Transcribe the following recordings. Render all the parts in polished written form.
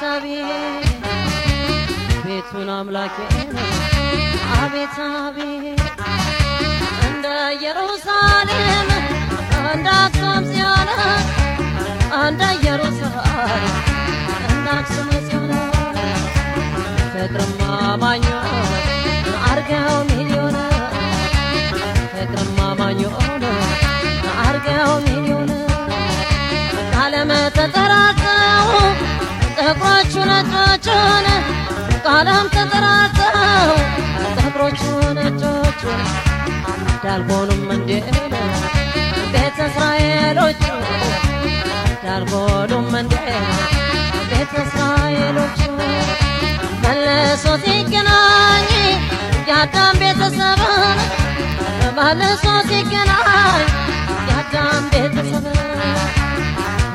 አቤት ቤቱን አምላኬ አቤት አቤት እንደ ኢየሩሳሌም እንደ አክሱም ጽዮን እንደ ኢየሩሳሌም እንደ አክሱም ጽዮን ፍቅርማ ማኞት አርገው ሚሊዮን ፍቅርማ ማኞት አርገው ሚሊዮን ዓለም ተጠራርተው ጥቁሮቹ ነጮቹን ቃለም ተጠራርተው ጥቁሮቹ ነጮቹን ዳልሆኑም እንዴ ቤተ እስራኤሎቹ ዳልሆኑም እንዴ ቤተ እስራኤሎቹ መልሶ ሲገናኝ የአዳም ቤተሰብን መልሶ ሲገናኝ የአዳም ቤተሰብ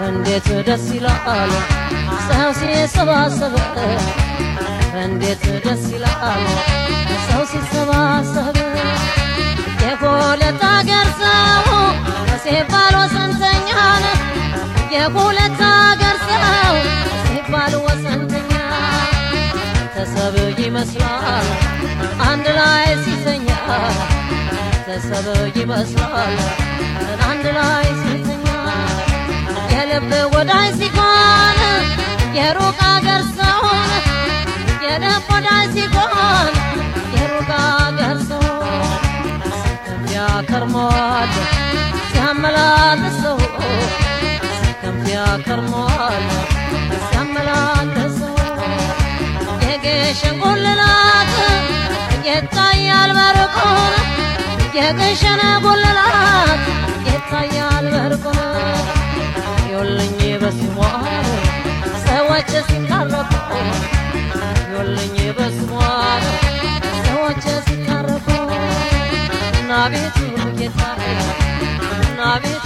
እንዴት ደስ ይላል ሰው ሲሰባሰብ እንዴት ደስ ይላል ሰው ሲሰባሰብ የሁለት አገር ሰው ሲባል ወሰንተኛ የሁለት አገር ሰው ሲባል ወሰንተኛ ተሰብ ይመስላል አንድ ላይ ሲተኛ ተሰብ ይመስላል አንድ ላይ ሲተኛ የልብ ወዳጅ ሲሆን የሩቅ አገር ሰው የልብ ወዳጅ ሲሆን የሩቅ አገር ሰው ሲከንፊያ ከርሟል ሲያመላልሰው ሲከንፊያ ከርሟል ሲያመላልሰው የግሸን ጉልላት ይታያል በርቁን የግሸን ጉልላት ይታያል በርቁን ይኸውልኝ በስሟ ሰዎች ሲታረቁ ይኸውልኝ በስሟ ሰዎች ሲታረቁ እና ቤቱ ጌታዬ እና ቤቱ